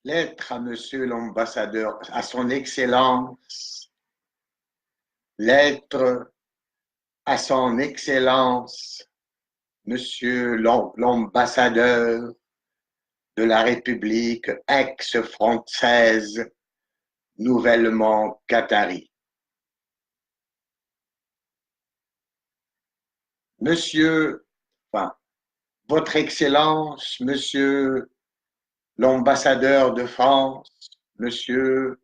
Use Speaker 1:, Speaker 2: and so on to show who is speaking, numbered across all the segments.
Speaker 1: Lettre à Monsieur l'ambassadeur, à son Excellence, lettre à son Excellence, Monsieur l'ambassadeur de la République ex-française nouvellement qatari. Monsieur, enfin, Votre Excellence, Monsieur l'ambassadeur de France, Monsieur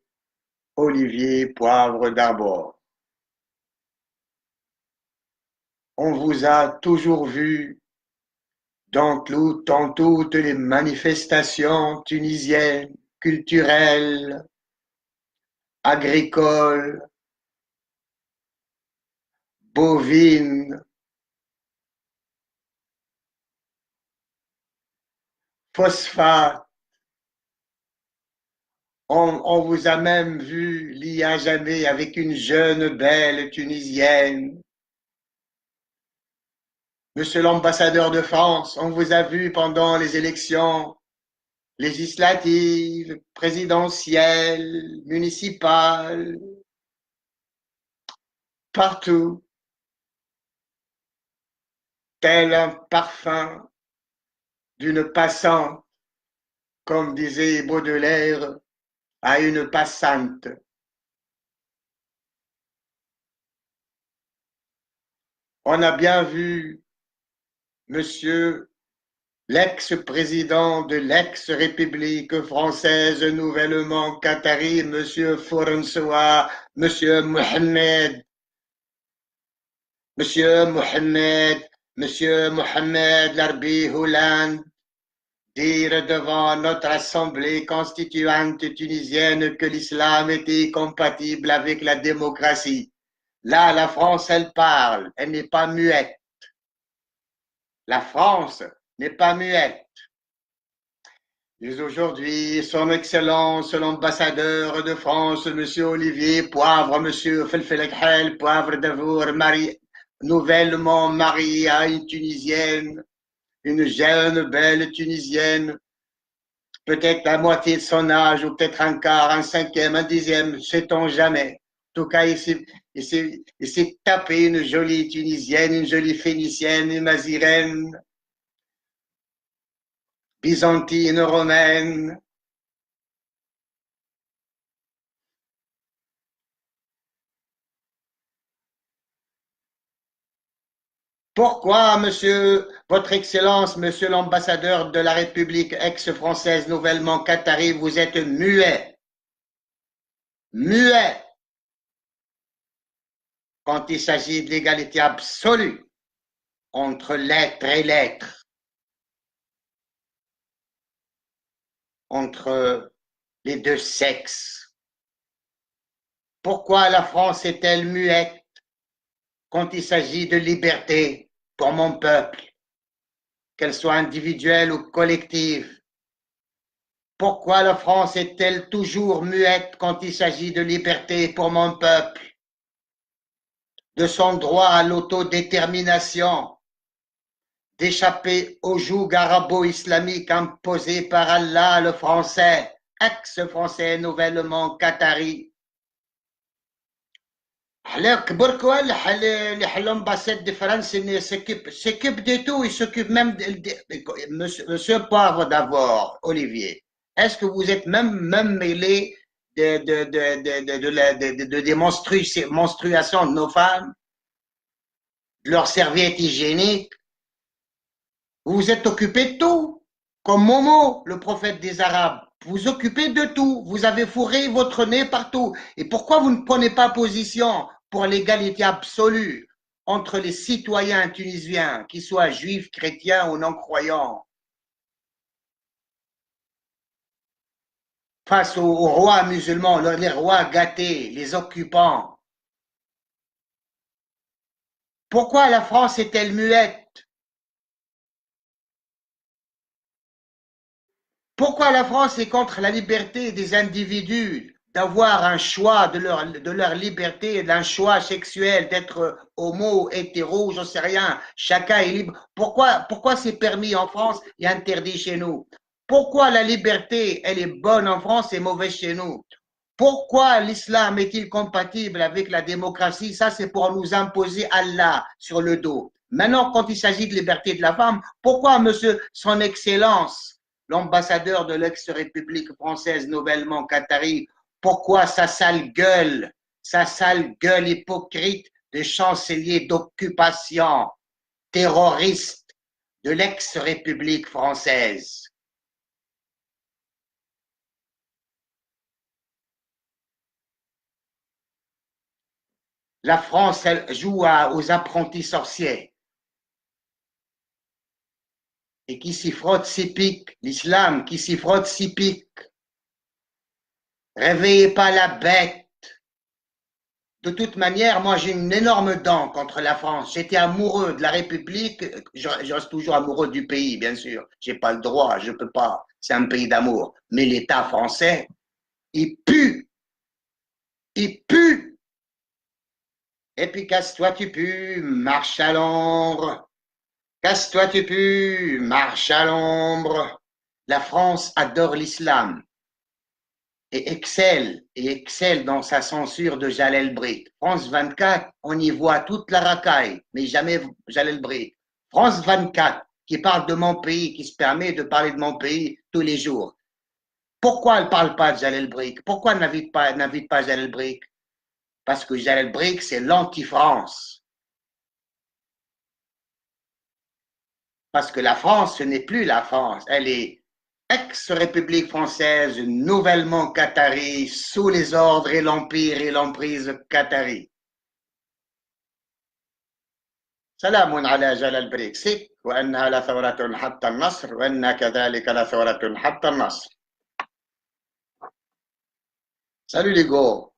Speaker 1: Olivier Poivre d'Arbour. On vous a toujours vu dans toutes les manifestations tunisiennes, culturelles, agricoles, bovines, phosphates. On vous a même vu il y a jamais avec une jeune belle tunisienne. Monsieur l'ambassadeur de France, on vous a vu pendant les élections législatives, présidentielles, municipales, partout, tel un parfum d'une passante, comme disait Baudelaire, à une passante. On a bien vu Monsieur l'ex-président de l'ex-République française nouvellement qatari, Monsieur François, Monsieur Mohamed Larbi Houlande, dire devant notre assemblée constituante tunisienne que l'islam était compatible avec la démocratie. Là, la France, elle parle, elle n'est pas muette. La France n'est pas muette. Et aujourd'hui, son Excellence, l'ambassadeur de France, Monsieur Olivier Poivre, Monsieur Felfelekhel Poivre d'Avour, nouvellement marié à une Tunisienne, une jeune, belle Tunisienne, peut-être la moitié de son âge, ou peut-être un quart, un cinquième, un dixième, sait-on jamais. En tout cas, il s'est tapé une jolie Tunisienne, une jolie Phénicienne, une Mazirène, byzantine, romaine. Pourquoi, monsieur, votre Excellence, monsieur l'ambassadeur de la République ex-française nouvellement qatari, vous êtes muet, muet, quand il s'agit de l'égalité absolue entre l'être et l'être, entre les deux sexes? Pourquoi la France est-elle muette quand il s'agit de liberté pour mon peuple, qu'elle soit individuelle ou collective? Pourquoi la France est-elle toujours muette quand il s'agit de liberté pour mon peuple, de son droit à l'autodétermination, d'échapper au joug arabo-islamique imposé par Allah le français, ex-français nouvellement qatari? Alors, pourquoi l'ambassade de France s'occupe de tout, il s'occupe même monsieur Poivre d'abord, Olivier. Est-ce que vous êtes même mêlé des menstruations de nos femmes, de leurs serviettes hygiéniques? Vous vous êtes occupé de tout, comme Momo, le prophète des Arabes. Vous vous occupez de tout, vous avez fourré votre nez partout. Et pourquoi vous ne prenez pas position pour l'égalité absolue entre les citoyens tunisiens, qu'ils soient juifs, chrétiens ou non-croyants, face aux rois musulmans, les rois gâtés, les occupants? Pourquoi la France est-elle muette? Pourquoi la France est contre la liberté des individus d'avoir un choix de leur liberté, d'un choix sexuel, d'être homo, hétéro, j'en sais rien, chacun est libre. Pourquoi c'est permis en France et interdit chez nous? Pourquoi la liberté, elle est bonne en France et mauvaise chez nous? Pourquoi l'islam est-il compatible avec la démocratie? Ça, c'est pour nous imposer Allah sur le dos. Maintenant, quand il s'agit de liberté de la femme, pourquoi monsieur, son excellence, l'ambassadeur de l'ex-république française nouvellement qatari, pourquoi sa sale gueule hypocrite de chancelier d'occupation terroriste de l'ex-république française? La France, elle joue aux apprentis sorciers. Et qui s'y frotte s'y pique. L'islam qui s'y frotte s'y pique. Réveillez pas la bête. De toute manière, moi j'ai une énorme dent contre la France. J'étais amoureux de la République, je reste toujours amoureux du pays, bien sûr. J'ai pas le droit, je peux pas. C'est un pays d'amour. Mais l'État français, il pue. Il pue. Et puis casse-toi, tu pues, marche à l'ombre. Casse-toi, tu pues, marche à l'ombre. La France adore l'islam et excelle dans sa censure de Jalel Brik. France 24, on y voit toute la racaille, mais jamais Jalel Brik. France 24, qui parle de mon pays, qui se permet de parler de mon pays tous les jours. Pourquoi elle ne parle pas de Jalel Brik? Pourquoi elle n'invite pas Jalel Brik? Parce que Jalel Brik, c'est l'anti-France. Parce que la France, ce n'est plus la France. Elle est ex-République française, nouvellement qatarie, sous les ordres et l'empire et l'emprise qatari. سلام على جلال بريكسي وأنها لثورة حتى النصر وأنها كذلك لثورة حتى النصر. Salut les gars.